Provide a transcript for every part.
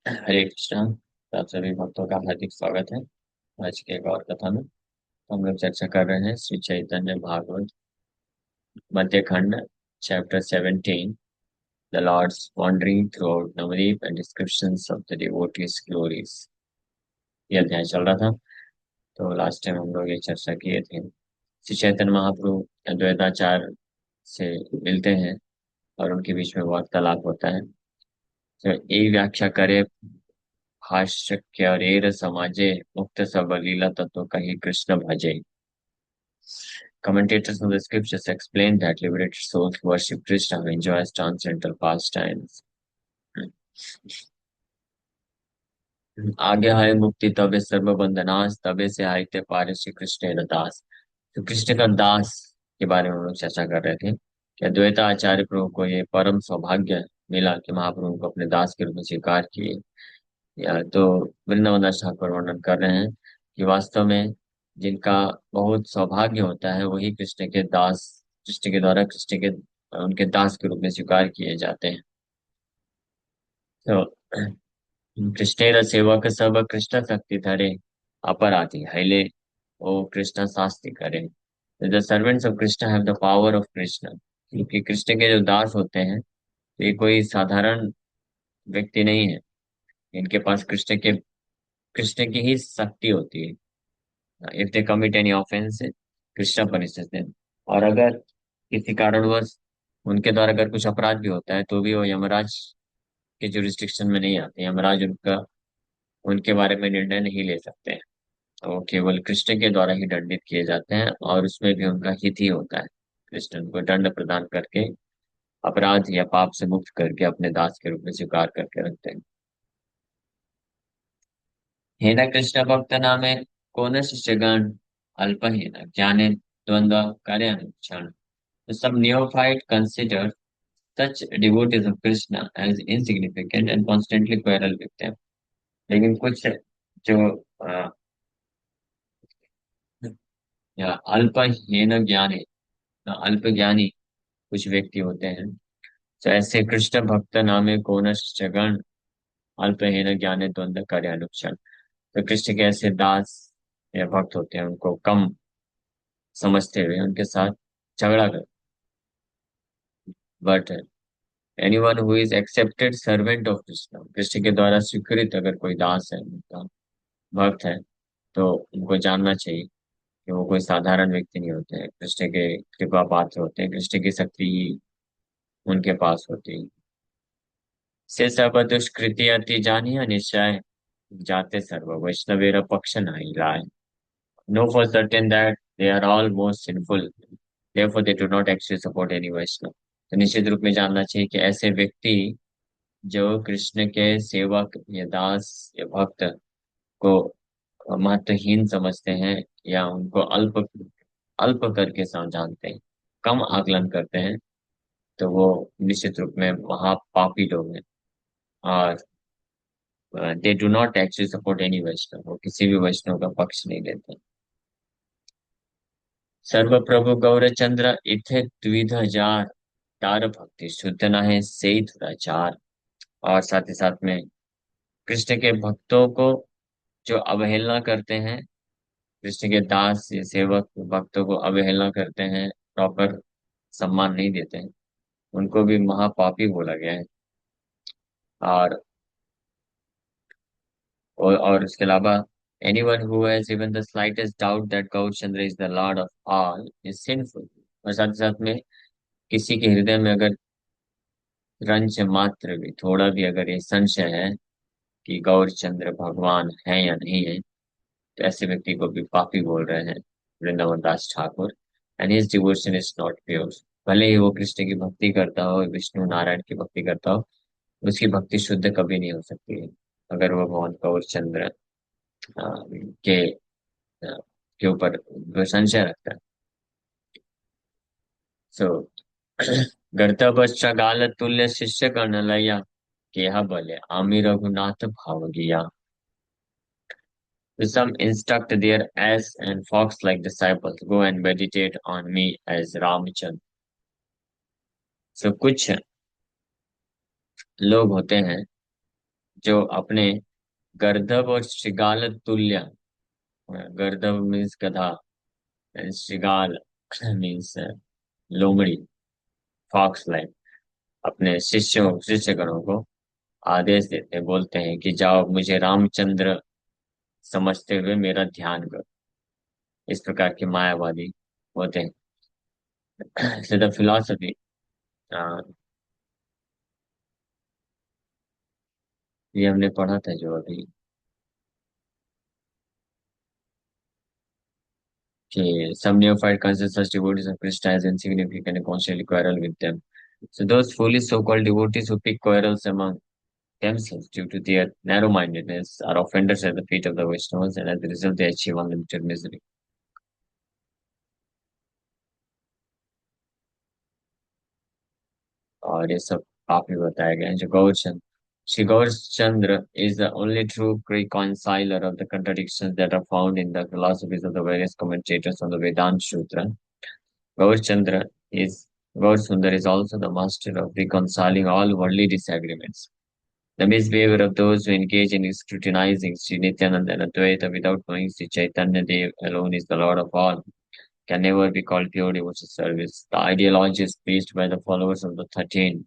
हरे कृष्णा। तो आप सभी भक्तों का हार्दिक स्वागत है। आज के एक और कथा में हम लोग चर्चा कर रहे हैं Shri Chaitanya Bhagavat Madhya Khand, chapter 17, the lord's wandering throughout Navadvip and descriptions of the devotees glories. ये अध्याय चल रहा था। तो लास्ट टाइम हम लोग ये चर्चा किए थे। श्री चैतन्य महाप्रभु अद्वैताचार्य से मिलते हैं और उनके बीच में वार्तालाप होता है। तो ये व्याख्या करे भाष्यकारेर समाजे मुक्त सबलीला तत्व कही कृष्ण भजे। Commentators on the scriptures explain that liberated souls worship Krishna who enjoys transcendental pastimes. आगे है मुक्ति तबे सर्व बंधनास तबे से आयते पारे श्री कृष्ण दास। तो कृष्ण का दास के बारे में हम लोग चर्चा कर रहे थे कि अद्वैता आचार्य प्रभु को ये परम सौभाग्य मिला कि महाप्रभु को अपने दास के रूप में स्वीकार किए। या तो वृंदावन दास ठाकुर वर्णन कर रहे हैं कि वास्तव में जिनका बहुत सौभाग्य होता है वही कृष्ण के दास, कृष्ण के द्वारा कृष्ण के उनके दास के रूप में स्वीकार किए जाते हैं। तो कृष्णेर सेवक सब कृष्ण शक्ति धरे अपराधी हैले ओ कृष्ण शास्ति करे। The servants of Krishna have the power of Krishna. क्योंकि कृष्ण के जो दास होते हैं ये कोई साधारण व्यक्ति नहीं है। इनके पास कृष्ण की ही शक्ति होती है। If they commit any offence Krishna punishes them. और अगर किसी कारणवश उनके द्वारा अगर कुछ अपराध भी होता है तो भी वो यमराज के जुरिस्डिक्शन में नहीं आते। यमराज उनका उनके बारे में निर्णय नहीं ले सकते हैं। तो वो केवल कृष्ण के द्वारा ही दंडित किए जाते हैं और उसमें भी उनका हित ही होता है। कृष्ण उनको दंड प्रदान करके अपराध या पाप से मुक्त करके अपने दास के रूप में स्वीकार करके रखते हैं। हे न कृष्ण भक्त नामे कौन शिष्यगण अल्पहीन ज्ञाने द्वंद्व कार्यानुष्ठान। Some neophyte consider such devotees of Krishna as insignificant and constantly quarrel with them. लेकिन कुछ जो अ, या अल्पहीन ज्ञानी अल्प ज्ञानी कुछ व्यक्ति होते हैं। तो ऐसे कृष्ण भक्त नामे कौन जगन अल्पहीन ज्ञाने द्वंद्व कार्यानुष्ठान। तो कृष्ण के ऐसे दास या भक्त होते हैं उनको कम समझते हुए उनके साथ झगड़ा कर। But anyone who is accepted servant of Krishna, Krishna के द्वारा स्वीकृत अगर कोई दास है उनका भक्त है तो उनको जानना चाहिए कि वो कोई साधारण व्यक्ति नहीं होते हैं। कृष्ण के कृपा पात्र होते हैं। कृष्ण की शक्ति उनके पास होती है। से सब दुष्कृति अति जानिया निश्चय जाते सर्व वैष्णवेर पक्ष नहीं लाए। No for certain that they are all most sinful therefore they do not actually support any Vaishnava. तो निश्चित रूप में जानना चाहिए कि ऐसे व्यक्ति जो कृष्ण के सेवक या दास या भक्त को महत्वहीन समझते हैं या उनको अल्प अल्प करके जानते हैं, कम आकलन करते हैं, तो वो निश्चित रूप में महापापी लोग हैं। और they do not actually support any Vaishnav, वो किसी भी वैष्णव का पक्ष नहीं लेते। सर्व प्रभु गौरचंद्र इथे द्विध हजार तार भक्ति शुद्ध न है से दुराचार। और साथ ही साथ में कृष्ण के भक्तों को जो अवहेलना करते हैं, कृष्ण के दास या सेवक भक्तों को अवहेलना करते हैं, प्रॉपर सम्मान नहीं देते हैं, उनको भी महापापी बोला गया है। और और उसके अलावा anyone who has even the slightest doubt that Gaurchandra is the Lord of all is sinful। और साथ ही साथ में किसी के हृदय में अगर रंच मात्र भी थोड़ा भी अगर ये संशय है कि गौरचंद्र भगवान है या नहीं है, तो ऐसे व्यक्ति को भी पापी बोल रहे हैं Vrindavan Das Thakur. And his devotion is not pure. भले ही वो कृष्ण की भक्ति करता हो, विष्णु नारायण की भक्ति करता हो, उसकी भक्ति शुद्ध कभी नहीं हो सकती है अगर वो भगवान गौरचंद्र के के ऊपर वो संशय रखता है। सो गर्तपश्चागाल तुल्य शिष्य कर्ण लया केहा बले आमी रघुनाथ भाव गिया। Some instruct their ass and fox-like disciples, go and meditate on me as Ramchand। So कुछ लोग होते हैं जो अपने गर्दभ और श्रृगाल तुल्य, गर्दभ मीन्स गधा, श्रृगाल मीन्स लोमड़ी, फॉक्स लाइक, अपने शिष्यगणों को आदेश देते, बोलते हैं कि जाओ, मुझे रामचंद्र समझते हुए मेरा ध्यान करो। इस प्रकार के मायावादी होते हैं। So the philosophy, ये हमने पढ़ा था जो अभी, कि some neophyte consider such devotees of Krishna as insignificant and constantly quarrel with them. So those foolish so-called devotees who pick quarrels among themselves due to their narrow-mindedness are offenders at the feet of the Vaishnavas, and as a result they achieve unlimited misery. और ये सब काफी बताया गया है। जो Gourchand, Sri Gaurchandra is the only true reconciler of the contradictions that are found in the philosophies of the various commentators on the Vedanta Sutra. Gaurchandra is Gaurasundar is also the master of reconciling all worldly disagreements. The misbehavior of those who engage in scrutinizing Sri Nityananda and Advaita without knowing Sri Chaitanya Dev alone is the Lord of all can never be called pure devotional service. The ideologies preached by the followers of the 13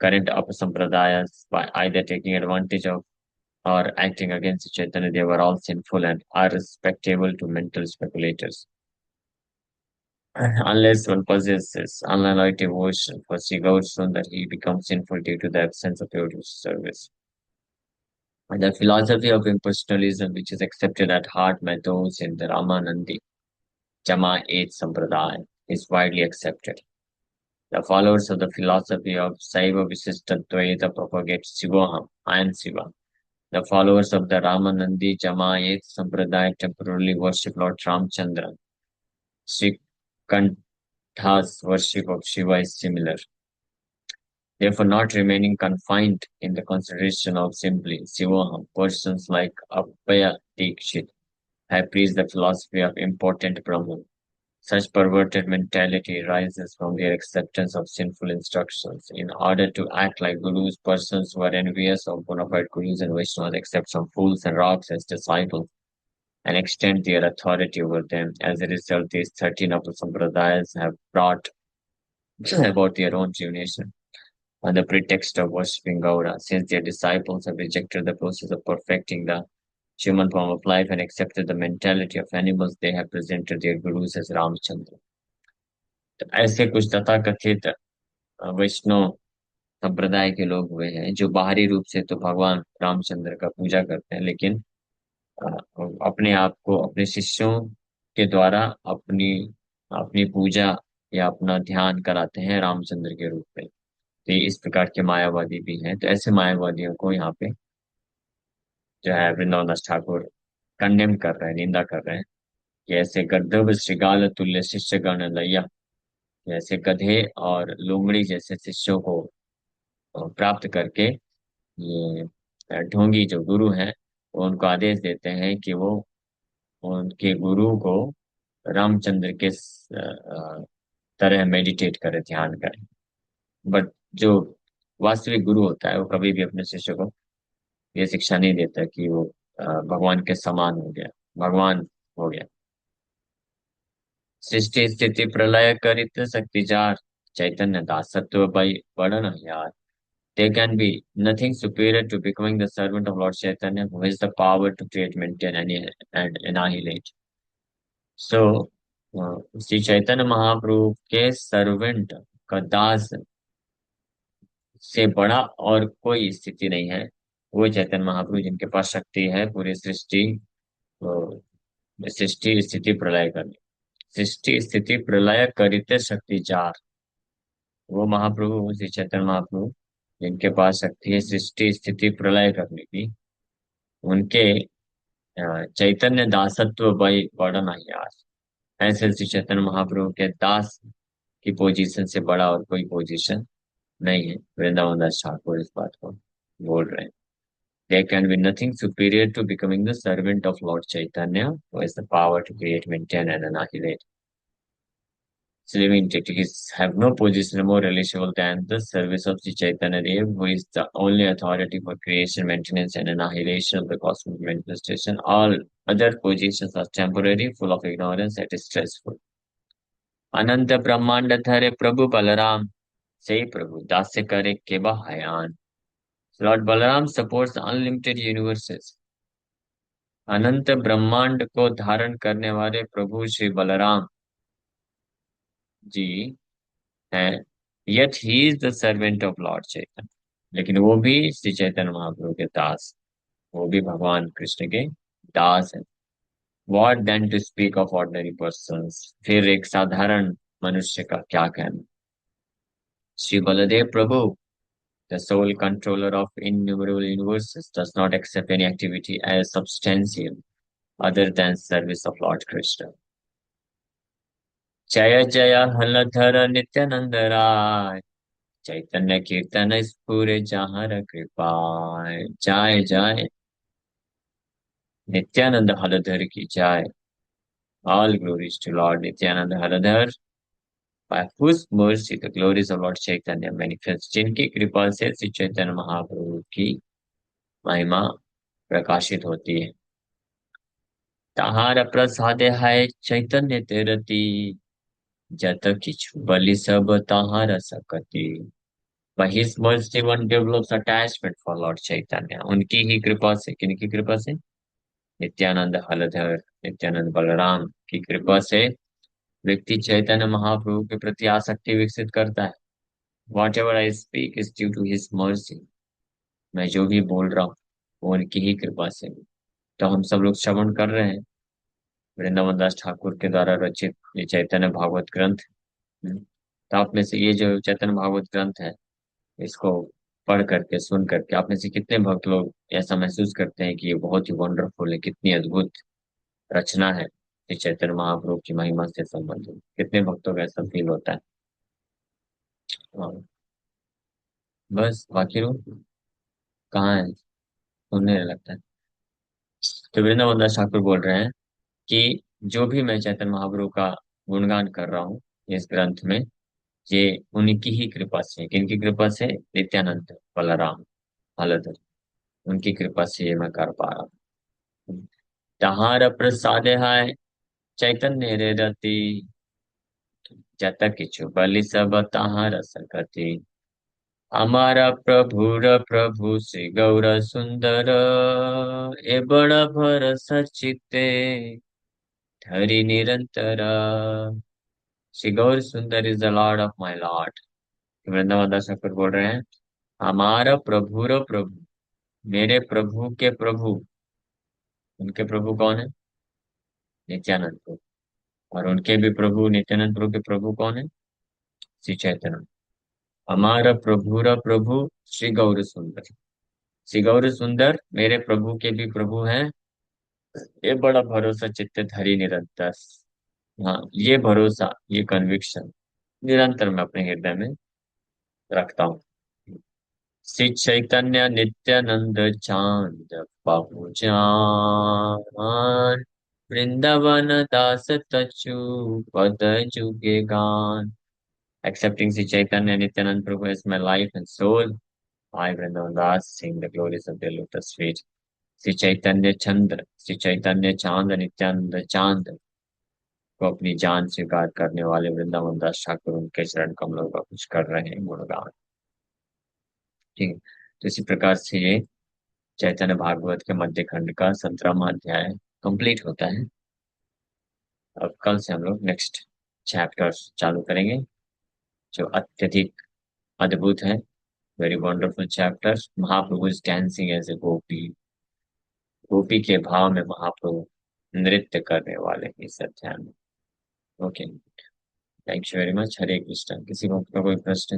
current Apasampradayas, by either taking advantage of or acting against Chaitanya Dev, are all sinful and are respectable to mental speculators. Unless one possesses unalloyed devotion for Sri Gaurasundar, he becomes sinful due to the absence of devotional service. And the philosophy of impersonalism, which is accepted at heart by those in the Ramanandi Jama'at Sampradaya, is widely accepted. The followers of the philosophy of Saiva Visishtadvaita propagate Sivoham, I am Siva. The followers of the Ramanandi Jama'at Sampradaya temporarily worship Lord Ramchandra. Sri Kantha's worship of Shiva is similar. Therefore, not remaining confined in the consideration of simply Sivoham, persons like Abhaya Dikshit have preached the philosophy of important Brahman. Such perverted mentality arises from their acceptance of sinful instructions. In order to act like gurus, persons who are envious of bona fide gurus and Vaishnavas accept some fools and rocks as disciples and extend their authority over them. As a result, these 13 Upper Sampradayas have brought about their own ruination on the pretext of worshipping Gaura, since their disciples have rejected the process of perfecting the human form of life and accepted the mentality of animals. They have presented their gurus as Ramchandra. तो ऐसे कुछ तथाकथित वैष्णव संप्रदाय के लोग हुए हैं जो बाहरी रूप से तो भगवान रामचंद्र का पूजा करते हैं, लेकिन अ, अपने आप को अपने शिष्यों के द्वारा अपनी अपनी पूजा या अपना ध्यान कराते हैं रामचंद्र के रूप में। तो ये इस प्रकार के मायावादी भी हैं। तो ऐसे मायावादियों को यहाँ पे जो है वृंदावन दास ठाकुर कंडेम कर रहे हैं, निंदा कर रहे हैं कि ऐसे गर्दभ श्रृगाल तुल्य शिष्य गण लैया, जैसे गधे और लोमड़ी जैसे शिष्यों को प्राप्त करके ये ढोंगी जो गुरु हैं वो उनको आदेश देते हैं कि वो उनके गुरु को रामचंद्र के तरह मेडिटेट करे, ध्यान करे। बट जो वास्तविक गुरु होता है वो कभी भी अपने शिष्य को ये शिक्षा नहीं देता कि वो भगवान के समान हो गया, भगवान हो गया। सृष्टि स्थिति प्रलय करित शक्ति जार, चैतन्य दासत्व by burden of यार. There can be nothing superior to becoming the servant of Lord Chaitanya, who has the power to create, maintain, and annihilate. So, Shri Chaitanya Mahaprabhu के सर्वेंट का दास से बड़ा और कोई स्थिति नहीं है। वो चैतन्य महाप्रभु जिनके पास शक्ति है पूरी सृष्टि स्थिति प्रलय करने, सृष्टि स्थिति प्रलय करिते शक्ति जार, वो महाप्रभु श्री चैतन्य महाप्रभु जिनके पास शक्ति है सृष्टि स्थिति प्रलय करने की, उनके चैतन्य दासत्व by बड़ा नहीं आज। ऐसे श्री चैतन्य महाप्रभु के दास की पोजीशन से बड़ा और कोई पोजीशन नहीं है। वृंदावन दास ठाकुर इस बात को बोल रहे हैं। There can be nothing superior to becoming the servant of Lord Chaitanya, who has the power to create, maintain, and annihilate. Living entities have no position more relishable than the service of Sri Chaitanya Dev, who is the only authority for creation, maintenance, and annihilation of the cosmic manifestation. All other positions are temporary, full of ignorance, and stressful. अनंत ब्रह्मांड धरे प्रभु बलराम से प्रभु दास्य करे के बहायान. Lord Balaram supports unlimited universes. अनंत ब्रह्मांड को धारण करने वाले प्रभु श्री बलराम जी हैं. Yet he is the servant of Lord Chaitanya. लेकिन वो भी श्री चैतन्य महाप्रभु के दास, वो भी भगवान कृष्ण के दास हैं. What then to speak of ordinary persons? फिर एक साधारण मनुष्य का क्या कहना. श्री बलदेव प्रभु, the sole controller of innumerable universes, does not accept any activity as substantial other than service of Lord Krishna. जय जय हलधर नित्यानंद राय, चैतन्य कीर्तन स्फुरे जहाँ कृपाय. जय जय नित्यानंद हलधर की जय. All glories to Lord Nityananda Haradhar, by whose mercy the glories of Lord Chaitanya manifest. जिनकी कृपा से श्री चैतन्य महाप्रभु की महिमा प्रकाशित होती है. ताहार प्रसाद है चैतन्य तेरती, जत किछु बलि सब ताहार सकती. By his mercy one develops attachment for Lord Chaitanya. उनकी ही कृपा से, किनकी कृपा से? नित्यानंद हलधर, नित्यानंद बलराम की कृपा से व्यक्ति चैतन्य महाप्रभु के प्रति आसक्ति विकसित करता है. Whatever I speak is due to his mercy. मैं जो भी बोल रहा हूँ वो उनकी ही कृपा से. तो हम सब लोग श्रवण कर रहे हैं वृंदावन दास ठाकुर के द्वारा रचित ये चैतन्य भागवत ग्रंथ. तो आप में से ये जो चैतन्य भागवत ग्रंथ है, इसको पढ़ करके, सुन करके आप में से कितने भक्त लोग ऐसा महसूस करते हैं कि ये बहुत ही वंडरफुल है, कितनी अद्भुत रचना है ये चैतन्य महाप्रभु की महिमा से संबंधित. कितने भक्तों का ऐसा फील होता है. हाँ, बस बाकी लोग कहाँ है, सुनने लगता है. तो वृंदावन दास ठाकुर बोल रहे हैं कि जो भी मैं चैतन्य महाप्रभु का गुणगान कर रहा हूँ इस ग्रंथ में, ये उनकी ही कृपा से. किनकी कृपा से? नित्यानंद बलराम हलधर, उनकी कृपा से ये मैं कर पा रहा हूँ. तहार प्रसाद है चैतन्य रे रति, जत किछु बलि सब तहार सकति. हमारा प्रभुर प्रभु श्री गौर सुंदर, ए बड़ा भरस चित्ते धरि निरंतर. Shri Gaur Sundar is the lord of my lord. Vrindavan Das Thakur बोल रहे हैं, हमारा प्रभुर प्रभु, मेरे प्रभु के प्रभु. उनके प्रभु कौन है? नित्यानंद प्रभु. और उनके भी प्रभु, नित्यानंद प्रभु के प्रभु कौन है? श्री चैतन्य. हमारा प्रभुर प्रभु श्री गौर सुंदर. श्री गौर सुंदर मेरे प्रभु के भी प्रभु हैं. ये बड़ा भरोसा चित्त धरी निरंतर. हाँ, ये भरोसा, ये कन्विक्शन निरंतर मैं अपने हृदय में रखता हूँ. श्री चैतन्य नित्यानंद चांद बाबू जान, वृंदावन दास तचु पद जुगे गान. Accepting Sri Chaitanya Nityanand Prabhu as my life and soul, I Vrindavan Das sing the glories of their lotus feet. Shri Chaitanya चंद्र, श्री चैतन्य चांद, नित्यानंद चांद को अपनी जान स्वीकार करने वाले वृंदावन दास ठाकुर उनके चरण कमलों का कुछ कर रहे हैं गुणगान. ठीक है. तो इसी प्रकार से ये चैतन्य भागवत के मध्य खंड का 17वां अध्याय कंप्लीट होता है. अब कल से हम लोग नेक्स्ट चैप्टर चालू करेंगे जो अत्यधिक अद्भुत है. Very wonderful chapter. Mahaprabhu is dancing as a gopi. गोपी के भाव में महाप्रभु नृत्य करने वाले हैं इस अध्याय में. Okay, thank you very much. Hare Krishna. किसी को कोई प्रश्न है तो